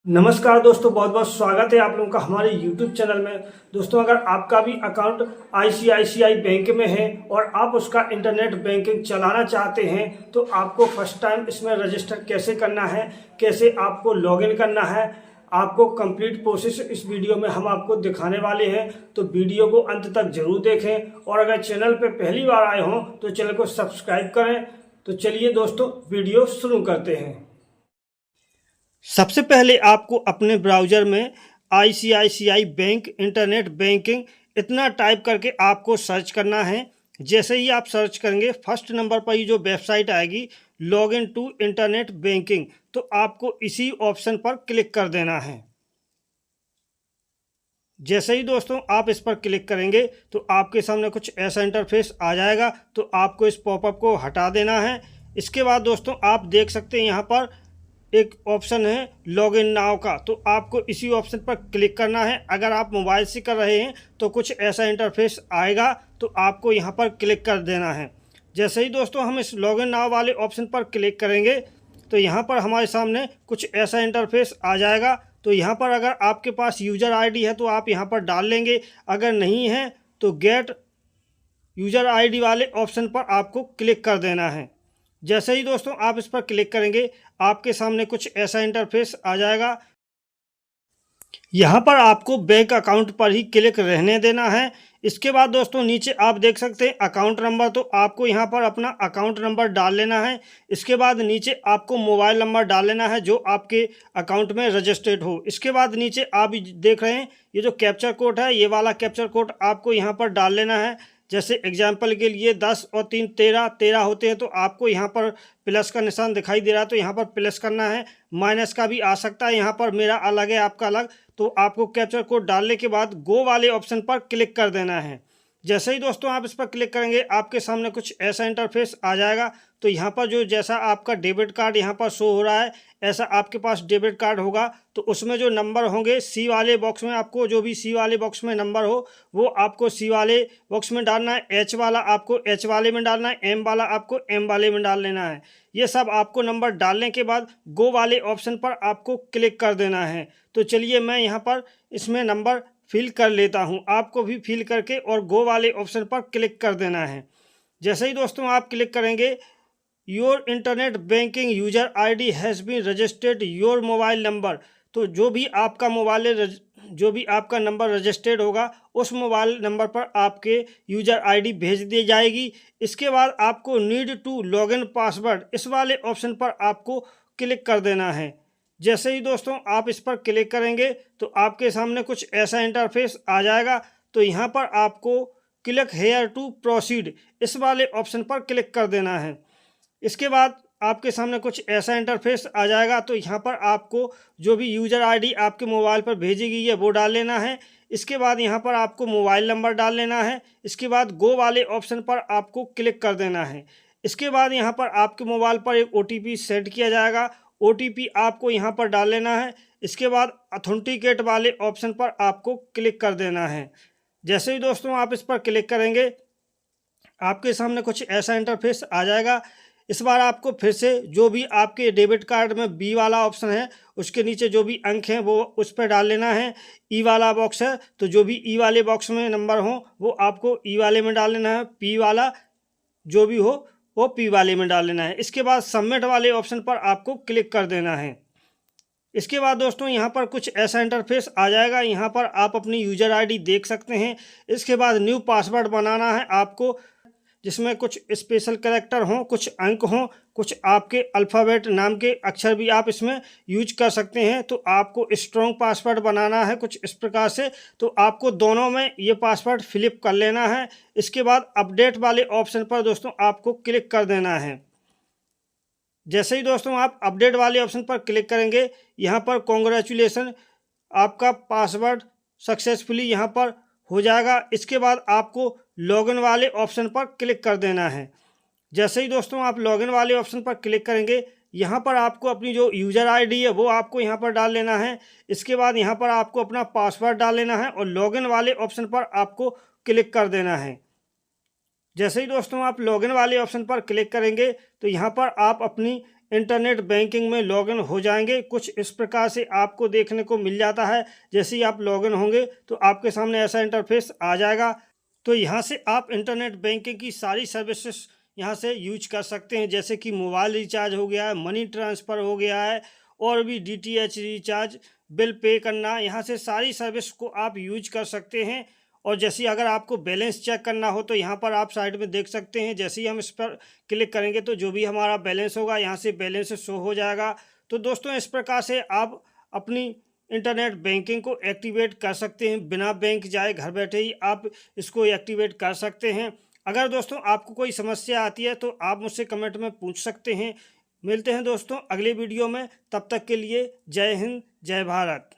नमस्कार दोस्तों, बहुत बहुत स्वागत है आप लोगों का हमारे YouTube चैनल में। दोस्तों, अगर आपका भी अकाउंट ICICI बैंक में है और आप उसका इंटरनेट बैंकिंग चलाना चाहते हैं तो आपको फर्स्ट टाइम इसमें रजिस्टर कैसे करना है, कैसे आपको लॉगिन करना है, आपको कंप्लीट प्रोसेस इस वीडियो में हम आपको दिखाने वाले हैं। तो वीडियो को अंत तक जरूर देखें और अगर चैनल पर पहली बार आए हों तो चैनल को सब्सक्राइब करें। तो चलिए दोस्तों, वीडियो शुरू करते हैं। सबसे पहले आपको अपने ब्राउज़र में ICICI बैंक इंटरनेट बैंकिंग इतना टाइप करके आपको सर्च करना है। जैसे ही आप सर्च करेंगे फर्स्ट नंबर पर ही जो वेबसाइट आएगी लॉगिन टू इंटरनेट बैंकिंग, तो आपको इसी ऑप्शन पर क्लिक कर देना है। जैसे ही दोस्तों आप इस पर क्लिक करेंगे तो आपके सामने कुछ ऐसा इंटरफेस आ जाएगा, तो आपको इस पॉपअप को हटा देना है। इसके बाद दोस्तों आप देख सकते हैं यहाँ पर एक ऑप्शन है लॉगिन नाउ का, तो आपको इसी ऑप्शन पर क्लिक करना है। अगर आप मोबाइल से कर रहे हैं तो कुछ ऐसा इंटरफेस आएगा, तो आपको यहाँ पर क्लिक कर देना है। जैसे ही दोस्तों हम इस लॉगिन नाउ वाले ऑप्शन पर क्लिक करेंगे तो यहाँ पर हमारे सामने कुछ ऐसा इंटरफेस आ जाएगा। तो यहाँ पर अगर आपके पास यूज़र आईडी है तो आप यहाँ पर डाल लेंगे, अगर नहीं है तो गेट यूज़र आईडी वाले ऑप्शन पर आपको क्लिक कर देना है। जैसे ही दोस्तों आप इस पर क्लिक करेंगे आपके सामने कुछ ऐसा इंटरफेस आ जाएगा। यहाँ पर आपको बैंक अकाउंट पर ही क्लिक रहने देना है। इसके बाद दोस्तों नीचे आप देख सकते हैं अकाउंट नंबर, तो आपको यहाँ पर अपना अकाउंट नंबर डाल लेना है। इसके बाद नीचे आपको मोबाइल नंबर डाल लेना है जो आपके अकाउंट में रजिस्टर्ड हो। इसके बाद नीचे आप देख रहे हैं ये जो कैप्चर कोड है, ये वाला कैप्चर कोड आपको यहाँ पर डाल लेना है। जैसे एग्जाम्पल के लिए 10 और 3 13 होते हैं, तो आपको यहाँ पर प्लस का निशान दिखाई दे रहा है तो यहाँ पर प्लस करना है। माइनस का भी आ सकता है, यहाँ पर मेरा अलग है आपका अलग। तो आपको कैप्चर कोड डालने के बाद गो वाले ऑप्शन पर क्लिक कर देना है। जैसे ही दोस्तों आप इस पर क्लिक करेंगे आपके सामने कुछ ऐसा इंटरफेस आ जाएगा। तो यहाँ पर जो जैसा आपका डेबिट कार्ड यहाँ पर शो हो रहा है, ऐसा आपके पास डेबिट कार्ड होगा। तो उसमें जो नंबर होंगे सी वाले बॉक्स में, आपको जो भी सी वाले बॉक्स में नंबर हो वो आपको सी वाले बॉक्स में डालना है। एच वाला आपको एच वाले में डालना है, एम वाला आपको एम वाले में डाल लेना है। ये सब आपको नंबर डालने के बाद गो वाले ऑप्शन पर आपको क्लिक कर देना है। तो चलिए मैं यहाँ पर इसमें नंबर फिल कर लेता हूँ, आपको भी फिल करके और गो वाले ऑप्शन पर क्लिक कर देना है। जैसे ही दोस्तों आप क्लिक करेंगे your internet banking user ID has been registered your mobile number, तो जो भी आपका जो भी आपका नंबर रजिस्टर्ड होगा उस मोबाइल नंबर पर आपके यूजर आईडी भेज दी जाएगी। इसके बाद आपको नीड टू लॉगिन पासवर्ड इस वाले ऑप्शन पर आपको क्लिक कर देना है। जैसे ही दोस्तों आप इस पर क्लिक करेंगे तो आपके सामने कुछ ऐसा इंटरफेस आ जाएगा। तो यहाँ पर आपको क्लिक हेयर टू प्रोसीड इस वाले ऑप्शन पर क्लिक कर देना है। इसके बाद आपके सामने कुछ ऐसा इंटरफेस आ जाएगा। तो यहाँ पर आपको जो भी यूज़र आईडी आपके मोबाइल पर भेजी गई है वो डाल लेना है। इसके बाद यहाँ पर आपको मोबाइल नंबर डाल लेना है। इसके बाद गो वाले ऑप्शन पर आपको क्लिक कर देना है। इसके बाद यहाँ पर आपके मोबाइल पर एक OTP सेंड किया जाएगा, OTP आपको यहाँ पर डाल लेना है। इसके बाद ऑथेंटिकेट वाले ऑप्शन पर आपको क्लिक कर देना है। जैसे ही दोस्तों आप इस पर क्लिक करेंगे आपके सामने कुछ ऐसा इंटरफेस आ जाएगा। इस बार आपको फिर से जो भी आपके डेबिट कार्ड में बी वाला ऑप्शन है उसके नीचे जो भी अंक हैं वो उस पर डाल लेना है। ई वाला बॉक्स है तो जो भी ई वाले बॉक्स में नंबर हो वो आपको ई वाले में डाल लेना है, पी वाला जो भी हो वो पी वाले में डाल लेना है। इसके बाद सबमिट वाले ऑप्शन पर आपको क्लिक कर देना है। इसके बाद दोस्तों यहाँ पर कुछ ऐसा इंटरफेस आ जाएगा, यहाँ पर आप अपनी यूज़र आईडी देख सकते हैं। इसके बाद न्यू पासवर्ड बनाना है आपको, जिसमें कुछ स्पेशल कैरेक्टर हों, कुछ अंक हों, कुछ आपके अल्फ़ाबेट नाम के अक्षर भी आप इसमें यूज कर सकते हैं। तो आपको स्ट्रॉन्ग पासवर्ड बनाना है कुछ इस प्रकार से। तो आपको दोनों में ये पासवर्ड फिलिप कर लेना है। इसके बाद अपडेट वाले ऑप्शन पर दोस्तों आपको क्लिक कर देना है। जैसे ही दोस्तों आप अपडेट वाले ऑप्शन पर क्लिक करेंगे यहाँ पर कॉन्ग्रेचुलेसन, आपका पासवर्ड सक्सेसफुली यहाँ पर हो जाएगा। इसके बाद आपको लॉगिन वाले ऑप्शन पर क्लिक कर देना है। जैसे ही दोस्तों आप लॉगिन वाले ऑप्शन पर क्लिक करेंगे यहाँ पर आपको अपनी जो यूज़र आईडी है वो आपको यहाँ पर डाल लेना है। इसके बाद यहाँ पर आपको अपना पासवर्ड डाल लेना है और लॉगिन वाले ऑप्शन पर आपको क्लिक कर देना है। जैसे ही दोस्तों आप लॉगिन वाले ऑप्शन पर क्लिक करेंगे तो यहाँ पर आप अपनी इंटरनेट बैंकिंग में लॉगिन हो जाएंगे। कुछ इस प्रकार से आपको देखने को मिल जाता है। जैसे ही आप लॉगिन होंगे तो आपके सामने ऐसा इंटरफेस आ जाएगा। तो यहाँ से आप इंटरनेट बैंकिंग की सारी सर्विसेज यहाँ से यूज कर सकते हैं, जैसे कि मोबाइल रिचार्ज हो गया है, मनी ट्रांसफ़र हो गया है, और भी डीटीएच रिचार्ज, बिल पे करना, यहाँ से सारी सर्विस को आप यूज कर सकते हैं। और जैसे अगर आपको बैलेंस चेक करना हो तो यहाँ पर आप साइड में देख सकते हैं। जैसे ही हम इस पर क्लिक करेंगे तो जो भी हमारा बैलेंस होगा यहाँ से बैलेंस शो हो जाएगा। तो दोस्तों इस प्रकार से आप अपनी इंटरनेट बैंकिंग को एक्टिवेट कर सकते हैं, बिना बैंक जाए घर बैठे ही आप इसको एक्टिवेट कर सकते हैं। अगर दोस्तों आपको कोई समस्या आती है तो आप मुझसे कमेंट में पूछ सकते हैं। मिलते हैं दोस्तों अगले वीडियो में, तब तक के लिए जय हिंद जय भारत।